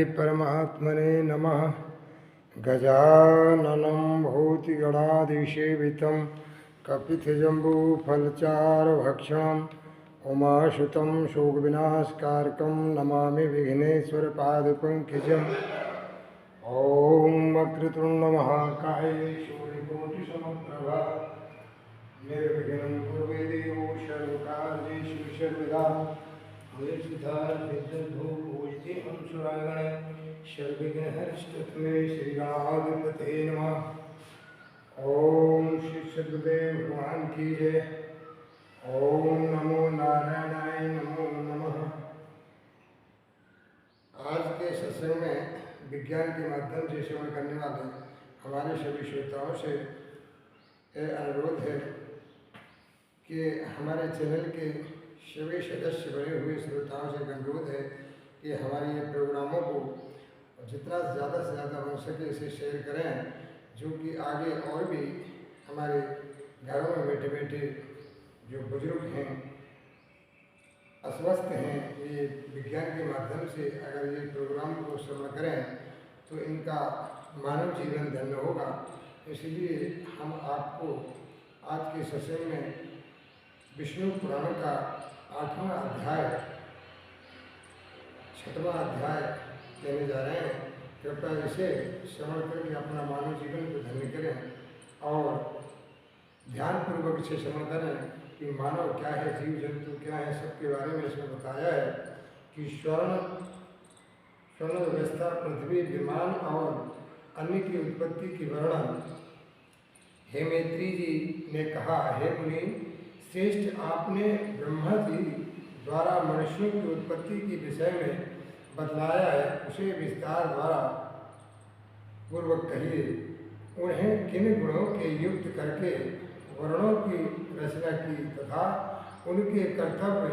परमात्मने नमः। गजाननं भूतिगणादिसेवितं कपित्थजम्बूफलचारुभक्षणम् उमासुतं शोकविनाशकारकं नमामि विघ्नेश्वरपादपङ्कजम्। ॐ वक्रतुण्डमहाकाय सूर्यकोटिसमप्रभा निर्विघ्नं कुरु देवो सर्वकार्येषु सर्वदा। पूजिते हम सुरागणे सर्वविघ्नहर्षे श्रीगणाधिपते नमः। ओम श्री सद्गुरुदेव भगवान की जय। ओम नमो नारायणाय नमो नमः। आज के सत्संग में विज्ञान के माध्यम से श्रवण करने वाले हमारे सभी श्रोताओं से अनुरोध है कि हमारे चैनल के सभी सदस्य बने हुए श्रोताओं से अनुरोध है कि हमारे ये प्रोग्रामों को जितना ज़्यादा से ज़्यादा हो सके इसे शेयर करें, जो कि आगे और भी हमारे घरों में बैठे बैठे जो बुजुर्ग हैं, अस्वस्थ हैं, ये विज्ञान के माध्यम से अगर ये प्रोग्राम को श्रवण करें तो इनका मानव जीवन धन्य होगा। इसलिए हम आपको आज के सत्संग में विष्णु पुराण का 8वां अध्याय 6वां अध्याय कहने जा रहे हैं। कृपया इसे श्रवण करके अपना मानव जीवन को धन्य करें और ध्यानपूर्वक इसे श्रवण करें कि मानव क्या है, जीव जंतु क्या है, सबके बारे में इसमें बताया है कि स्वर्ण व्यवस्था, पृथ्वी, विमान और अन्य की उत्पत्ति की वर्णन। हे मैत्री जी ने कहा, हे मुनि श्रेष्ठ, आपने ब्रह्मा जी द्वारा मनुष्यों की उत्पत्ति के विषय में बतलाया है, उसे विस्तार द्वारा पूर्वक कहिए। उन्हें किन गुणों के युक्त करके वर्णों की रचना की तथा उनके कर्तव्य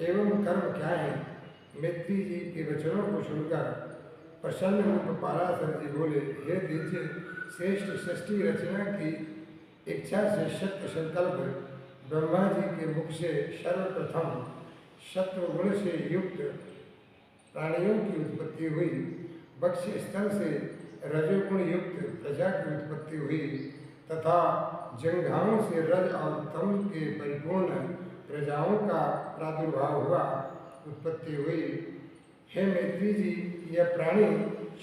एवं कर्म क्या हैं। मैत्री जी के वचनों को सुनकर प्रसन्न रूप पाराशर जी बोले, हे दीजिए, श्रेष्ठ सृष्टि रचना की इच्छा से सत्य संकल्प ब्रह्मा जी के मुख से सर्वप्रथम सत्व गुण से युक्त प्राणियों की उत्पत्ति हुई। वक्ष स्थल से रजोगुण युक्त प्रजा की उत्पत्ति हुई तथा जंघाओं से रज और तम के परिपूर्ण प्रजाओं का प्रादुर्भाव हुआ, उत्पत्ति हुई। हे मैत्री जी, यह प्राणी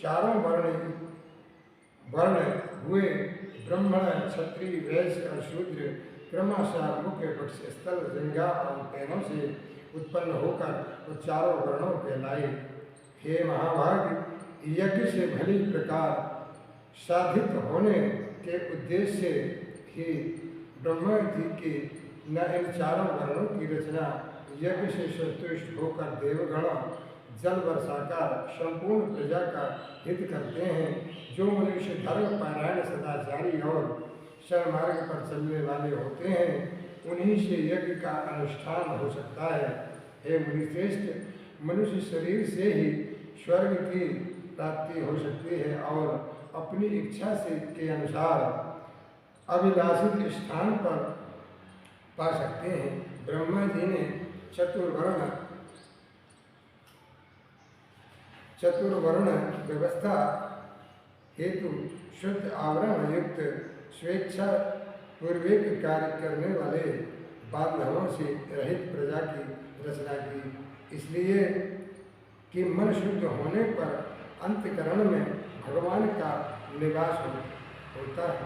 चारों वर्ण हुए, ब्राह्मण, क्षत्रिय, वैश्य और शूद्र क्रमशः मुख्य पक्ष स्थल, जंघा और पैरों से उत्पन्न होकर वो चारों वर्णों कहलाए। हे महाभाग, यज्ञ से भली प्रकार साधित होने के उद्देश्य से ही ब्रह्मा जी के न इन चारों वर्णों की रचना यज्ञ से संतुष्ट होकर देवगण जल वर्षाकार संपूर्ण प्रजा का हित करते हैं। जो मनुष्य धर्म पारायण, सदाचारी और सन्मार्ग पर चलने वाले होते हैं, उन्हीं से यज्ञ का अनुष्ठान हो सकता है। हे मुनिश्रेष्ठ, मनुष्य शरीर से ही स्वर्ग की प्राप्ति हो सकती है और अपनी इच्छा से के अनुसार अभिलाषित स्थान पर पा सकते हैं। ब्रह्मा जी ने चतुर्वर्ण व्यवस्था हेतु शुद्ध आवरण युक्त स्वेच्छा पूर्वक कार्य करने वाले बांधवों से रहित प्रजा की रचना की, इसलिए कि मन शुद्ध होने पर अंतकरण में भगवान का निवास होता है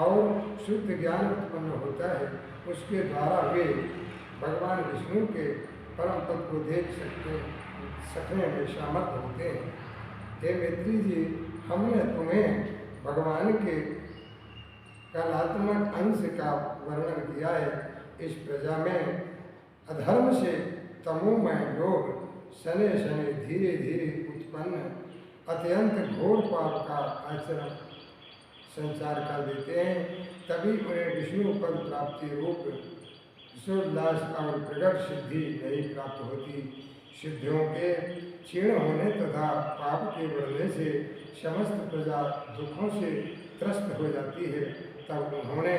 और शुद्ध ज्ञान उत्पन्न होता है। उसके द्वारा वे भगवान विष्णु के परम पद को देख सकने में सामर्थ्य होते हैं। हे मैत्री जी, हमने तुम्हें भगवान के कलात्मक अंश का वर्णन किया है। इस प्रजा में अधर्म से तमोमय लोग शनि शनि धीरे धीरे उत्पन्न अत्यंत घोर पाप का आचरण संचार कर देते हैं। तभी उन्हें विष्णु पद प्राप्ति रूप सुरलास और प्रगट सिद्धि नहीं प्राप्त होती। सिद्धियों के क्षीण होने तथा पाप के बढ़ने से समस्त प्रजा दुखों से त्रस्त हो जाती है। तब उन्होंने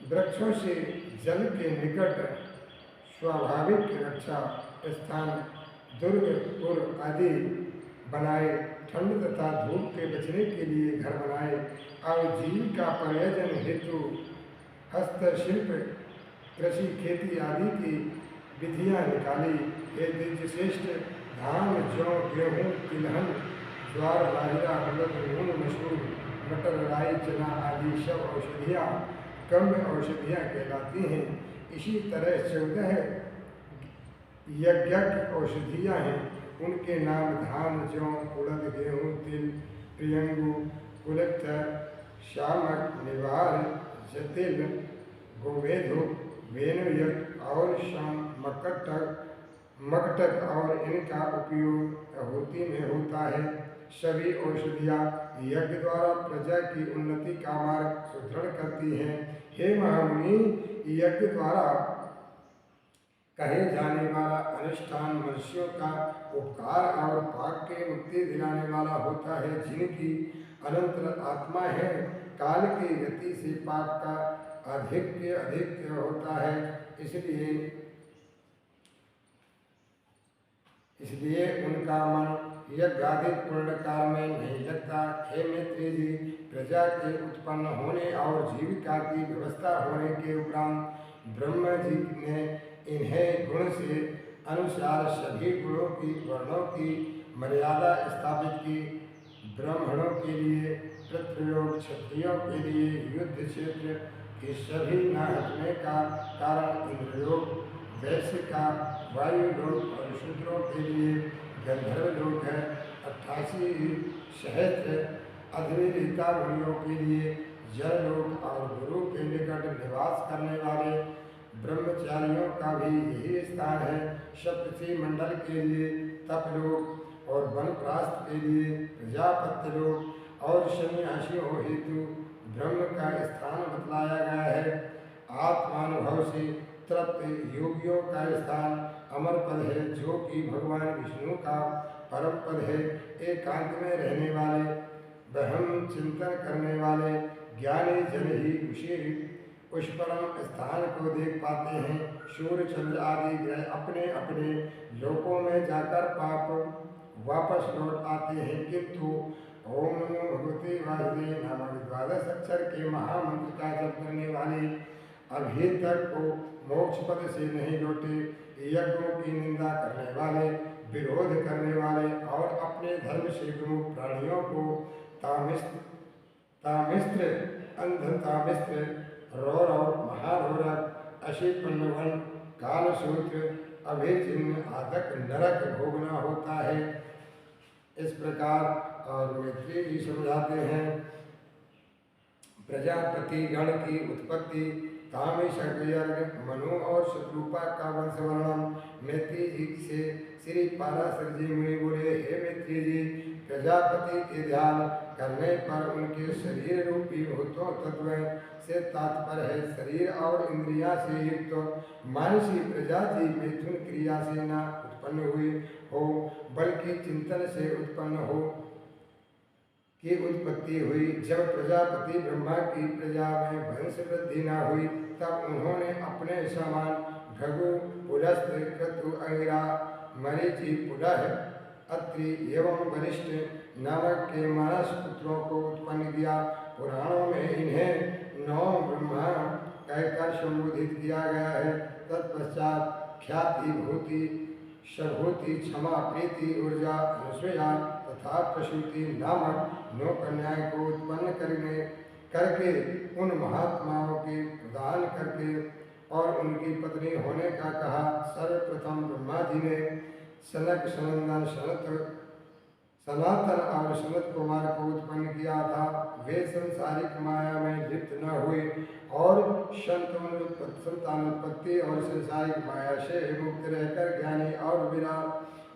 वृक्षों से जल के निकट स्वाभाविक रक्षा स्थान दुर्ग पुर आदि बनाए, ठंड तथा धूप के बचने के लिए घर बनाए, और जीविका पर्यटन हेतु हस्तशिल्प, कृषि, खेती आदि की विधियां निकाली। हे दिव्य श्रेष्ठ, धान, जौ, गेहूँ, तिलहन, ज्वार, बाजरा, उड़द, मूंग, मसूर, मटर, राई, चना आदि सब औषधियाँ कम्य औषधियाँ कहलाती हैं। इसी तरह 14 यज्ञ औषधियाँ हैं। उनके नाम धान, जौ, उड़द, गेहूँ, तिल, प्रियंगु, कुलित्थ, शामक, निवार, जटिल, गोमेधु, वेणुयज्ञ और मकटक और इनका उपयोग आहुति में होता है। सभी औषधियाँ यज्ञ द्वारा प्रजा की उन्नति का मार्ग सुदृढ़ करती हैं। हे महामुनि, यज्ञ द्वारा कहे जाने वाला अनुष्ठान मनुष्यों का उपकार और पाप के मुक्ति दिलाने वाला होता है। जिनकी अनंत आत्मा है, काल की गति से पाप का अधिक होता है, इसलिए उनका मन यज्ञादि पूर्ण काल में नहीं लगता। हे मैत्री जी, प्रजा के उत्पन्न होने और जीविका की व्यवस्था होने के उपरांत ब्रह्मा जी ने इन्हें गुण से अनुसार सभी गुणों की वर्णों की मर्यादा स्थापित की। ब्राह्मणों के लिए प्रत्योग, क्षत्रियों के लिए युद्ध क्षेत्र के सभी न हटने का कारण इंद्रलोक, वैश्य का वायुलोक और शूद्रों के लिए गंधर्वलोक है। 88 सहस्त्र अधविता मुनियों के लिए जललोक और गुरु के निकट निवास करने वाले ब्रह्मचारियों का भी यही स्थान है। सप्तर्षि मंडल के लिए तपलोक और वनप्रास्थ के लिए प्रजापत्य लोक और सन्यासियों हेतु ब्रह्म का स्थान बतलाया गया है। आत्मानुभव से तृप्त योगियों का स्थान अमर पद है, जो कि भगवान विष्णु का परम पद है। एकांत में रहने वाले, ब्रह्म चिंतन करने वाले ज्ञानी जन ही उस परम स्थान को देख पाते हैं। सूर्य, चंद्र आदि ग्रह अपने अपने लोकों में जाकर वापस लौट आते हैं, किंतु ओम नमो भगवते वासुदेव नामक 12 अक्षर के महामंत्र का जप करने वाले अभी तक को मोक्ष पद से नहीं लौटे। यज्ञों की निंदा करने वाले, विरोध करने वाले और अपने धर्म से विमुख प्राणियों को तामिस्त्र, अंधतामिस्त्र, रौरव, महारौरक, अशिपन्नवन, कालसूत्र, अभिचिन्न आदक नरक भोगना होता है। इस प्रकार और मैत्री जी समझाते हैं। प्रजापति गण की उत्पत्ति, तामिशयज्ञ, मनु और शत्रुपा का वंश वर्णन। मैत्री जी से श्री पाराशर जी मुनि बोले, हे मैत्री जी, प्रजापति के ध्यान करने पर उनके शरीर रूपी भूतों तत्व से तात्पर्य है शरीर और इंद्रिया से युक्त मानसी प्रजा जी मिथुन क्रिया से न उत्पन्न हुई हो, बल्कि चिंतन से उत्पन्न हो की उत्पत्ति हुई। जब प्रजापति ब्रह्मा की प्रजा में वंश वृद्धि न हुई, तब उन्होंने अपने समान भृगु, पुलस्त्य, क्रतु, अंगिरा, मरीचि, पुलह, अत्रि एवं वरिष्ठ नामक के मानस पुत्रों को उत्पन्न किया। पुराणों में इन्हें 9 ब्रह्मा कहकर संबोधित किया गया है। तत्पश्चात ख्याति, भूति, सभूति, क्षमा, प्रीति, ऊर्जा, अनुसूया तथा प्रसूति नामक 9 कन्याओं को उत्पन्न करके उन महात्माओं के प्रदान करके और उनकी पत्नी होने का कहा। सर्वप्रथम ब्रह्मा जी ने सनक, सनंदन, सनातन और सनत कुमार को उत्पन्न किया था। वे सांसारिक माया में लिप्त न हुए और संतानोत्पत्ति और सांसारिक माया से मुक्त रहकर ज्ञानी और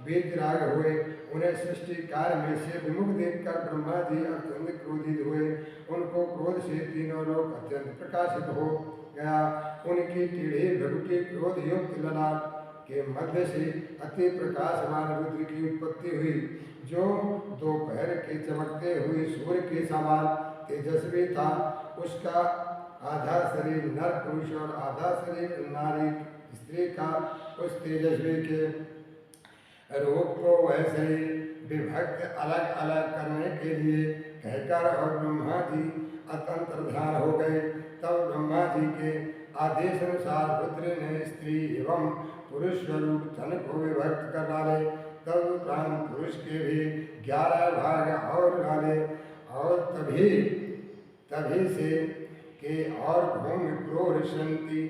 वीतराग हुए। उन्हें सृष्टि कार्य में से विमुख देखकर ब्रह्मा जी अत्यंत क्रोधित हुए। उनको क्रोध से तीनों लोग अत्यंत प्रकाशित हो गया। उनकी टेढ़ी भ्रुकुटी क्रोध युक्त ललाट के मध्य से अति प्रकाशमान रुद्र की उत्पत्ति हुई, जो दोपहर के चमकते हुए सूर्य के समान तेजस्वी था। उसका आधा शरीर नर पुरुष और आधा शरीर नारी स्त्री का। उस तेजस्वी के रूप को वह शरीर विभक्त अलग अलग करने के लिए कहकर और ब्रह्मा जी अतंत्र ध्यान हो गए। तब ब्रह्मा जी के आदेश अनुसार रुद्र ने स्त्री एवं पुरुष स्वरूप तन को विभक्त कर डाले। तब प्राण पुरुष के भी 11 भाग और डाले और तभी से के और भूमि क्रोध शांति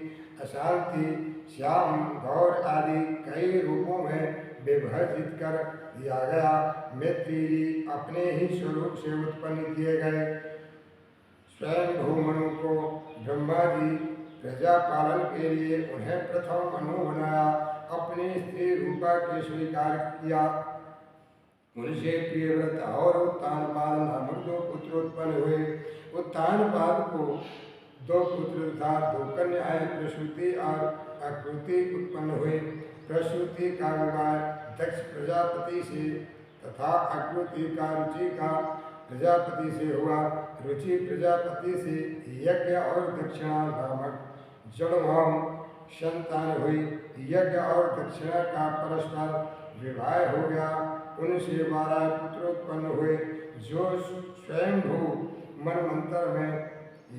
अशांति श्याम गौर आदि कई रूपों में विभाजित कर दिया गया। मैत्री जी अपने ही स्वरूप से उत्पन्न किए गए। स्वयं भूमनु को ब्रह्मा जी प्रजा पालन के लिए उन्हें प्रथम मनु बनाया, अपनी स्त्री रूपा के स्वीकार किया। उनसे प्रियव्रत और उत्तानपाद नामक 2 पुत्र उत्पन्न हुए। उत्तानपाद को 2 पुत्र तथा 2 कन्याएं प्रसूति और आकृति उत्पन्न हुए। प्रसूति का विवाह दक्ष प्रजापति से तथा आकृति का रुचि का प्रजापति से हुआ। रुचि प्रजापति से यज्ञ और दक्षिणा नामक जड़वाम संतान हुई। यज्ञ और दक्षिणा का परस्पर विवाह हो गया। उनसे 12 पुत्र उत्पन्न हुए जो स्वयंभू मनमंत्र में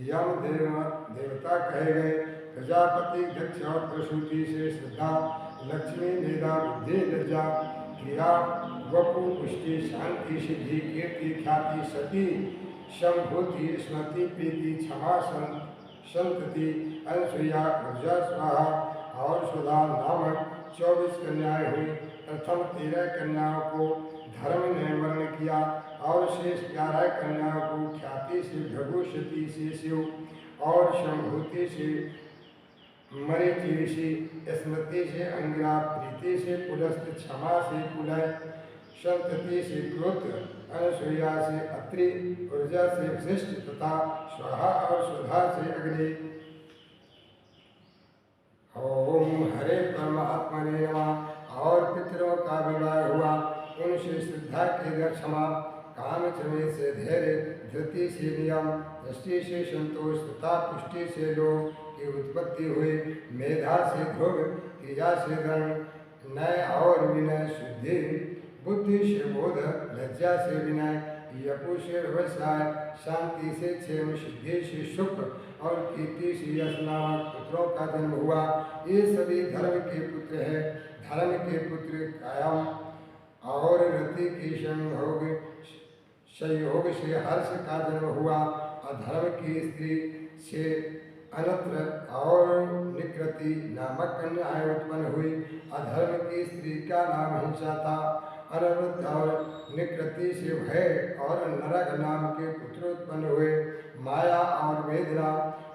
यम देवता कहे गए। प्रजापति दक्ष और प्रसूति से श्रद्धा लक्ष्मी मेधा बुद्धि लज्जा क्रिया वपु पुष्टि शांति सिद्धि कीर्ति ख्याति सती संभूति स्मृति प्रीति क्षमा संतति अनसुया ऊर्जा स्वाहा और सुधा नामक 24 कन्याएं हुई। प्रथम 13 कन्याओं को धर्म ने वर्ण किया और शेष 11 कन्याओं को ख्याति से भृगुशती से शिव और संभूति से मरीचि ऋषि, स्मृति से अंगिरा, प्रीति से पुलस्त, क्षमा से पुलय, संतति से क्रोध, अनसुया से अत्रि, ऊर्जा से वशिष्ठ तथा स्वाहा और सुधा से अग्नि। ओम हरे परमात्मने नमः। और पितरों का विवाह हुआ। उनसे श्रद्धा के क्षमा, काम चमे से धैर्य, धृति से नियम, दृष्टि से संतोष तथा पुष्टि से लोभ की उत्पत्ति हुई। मेधा से ध्रुव, क्रिया से धर्म, न्याय और विनय, शुद्धि, बुद्धि से बोध, लज्जा से विनय, यपु से व्यवसाय, शांति से क्षेम, सिद्धि से सुख और कीर्ति से यश नामक पुत्रों का जन्म हुआ। ये सभी धर्म के पुत्र हैं। धर्म के पुत्र कायम और रति के संयोग से हर्ष का जन्म हुआ। अधर्म की स्त्री से अनत्र और निकृति नामक कन्याएं उत्पन्न हुई। अधर्म की स्त्री का नाम हिंसा था। अनवृत और निकृति से भय और नरक नाम के पुत्र उत्पन्न हुए। माया और वेदना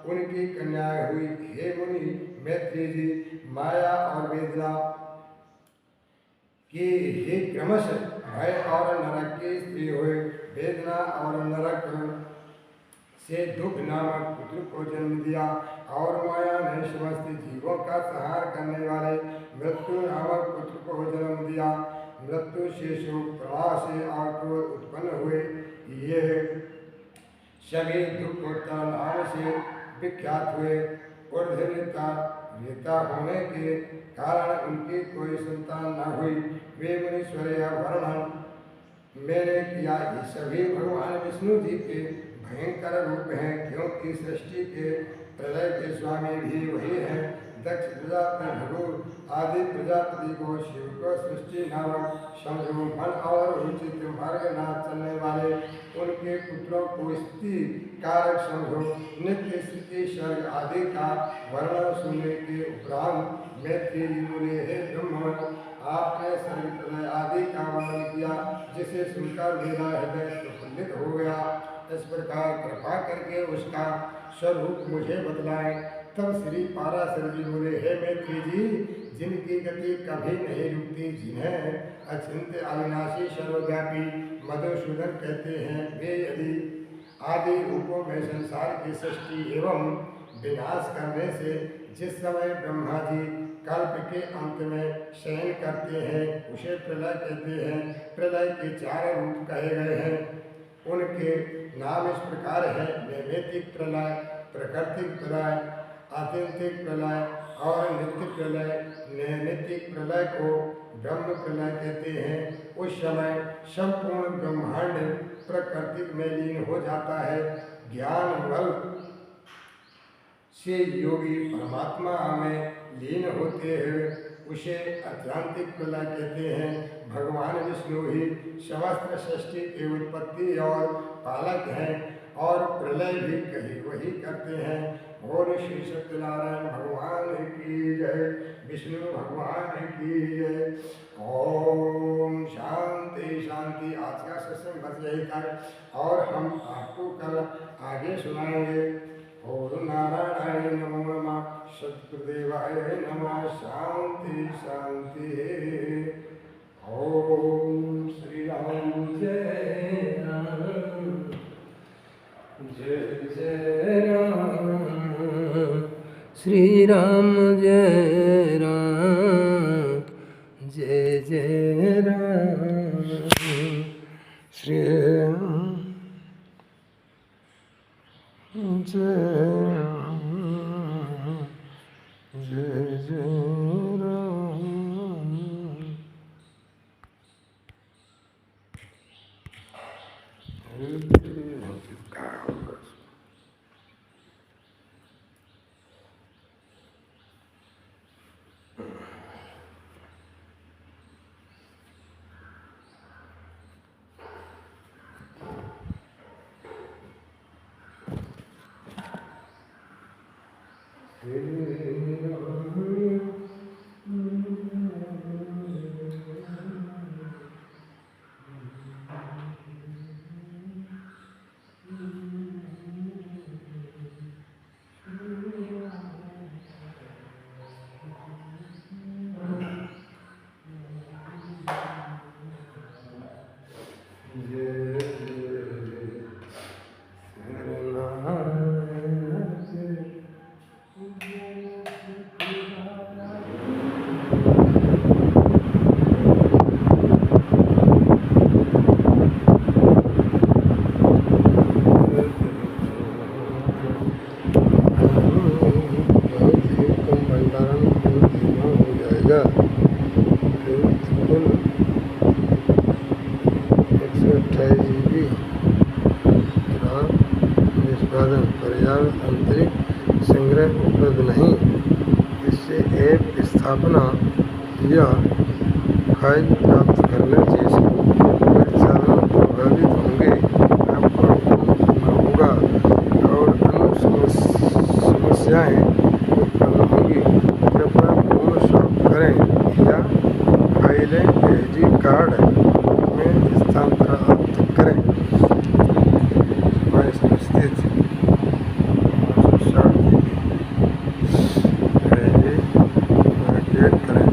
उनकी कन्याएं हुई। हे मुनि मैत्री जी, माया और वेदना कि हे क्रमश भय और नरक की स्त्री हुए। वेदना और नरक से दुख नामक पुत्र को जन्म दिया और माया ने समस्त जीवों का संहार करने वाले मृत्यु नामक पुत्र को जन्म दिया। मृत्यु से शोक, प्रवाह से और क्रोध उत्पन्न हुए। ये सभी दुखोत्तर नाम से विख्यात हुए। ऊर्ध्वता होने के कारण उनकी कोई संतान न हुई। वे मुनीश्वर वर्णन मैंने किया। ये सभी भगवान विष्णु जी के भयंकर रूप हैं, क्योंकि सृष्टि के प्रलय के स्वामी भी वही हैं। दक्ष प्रजापति भृगु आदि प्रजापति को शिव को सृष्टि नामक समझो। मन और उचित मार्ग न चलने वाले उनके पुत्रों को स्थिति कारक समझो। नित्य स्थिति स्वर्ग आदि का वर्णन सुनने के उपरांत मैत्री जी बोले, हे ब्रह्मन, आपने स्वर्ग प्रलय आदि का वर्णन किया, जिसे सुनकर मेरा हृदय प्रफुल्लित हो गया। इस प्रकार कृपा करके उसका स्वरूप मुझे बतलाएं। तब श्री पाराशर जी बोले, हे मैत्री जी, जिनकी गति कभी नहीं रुकती, जिन्हें अचिंत्य अविनाशी सर्वव्यापी मधुसूदन कहते हैं, वे यदि आदि रूपों में संसार की सृष्टि एवं विनाश करने से जिस समय ब्रह्मा जी कल्प के अंत में शयन करते हैं, उसे प्रलय कहते हैं। प्रलय के 4 रूप कहे गए हैं। उनके नाम इस प्रकार है: नैमित्तिक प्रलय, प्राकृतिक प्रलय, आत्यंतिक प्रलय और नित्य प्रलय। नैमित्तिक प्रलय को ब्रह्म प्रलय कहते हैं। उस समय संपूर्ण ब्रह्मांड प्रकृति में लीन हो जाता है। ज्ञान बल से योगी परमात्मा में लीन होते हैं, उसे अध्यांतिक प्रलय कहते हैं। भगवान विष्णु ही समस्त सृष्टि की उत्पत्ति और पालक हैं और प्रलय भी कहीं वही करते हैं। और श्री सत्यनारायण भगवान की जय, विष्णु भगवान की जय। ओम शांति शांति। आज का सत्संग बस यही तक और हम आपको कल आगे सुनाएंगे। ओम नारायण नमो नमः, सद्गुरुदेवाय नमः। शांति शांति। ओम श्री राम जय राम, जय जय राम। श्री राम जय राम, जय जय राम। श्री राम जय राम, जय जय राम। पर्याप्त आंतरिक संग्रह उपलब्ध नहीं, जिससे ऐप स्थापना या फाइल प्राप्त करने जैसे परिचालन प्रभावित होंगे। आपको करना होगा और अन्य समस्याएं उत्पन्न होंगी। कृपया फोन शॉप करें या फाइलें SD कार्ड में स्थानांतरित करें। स्थित करें।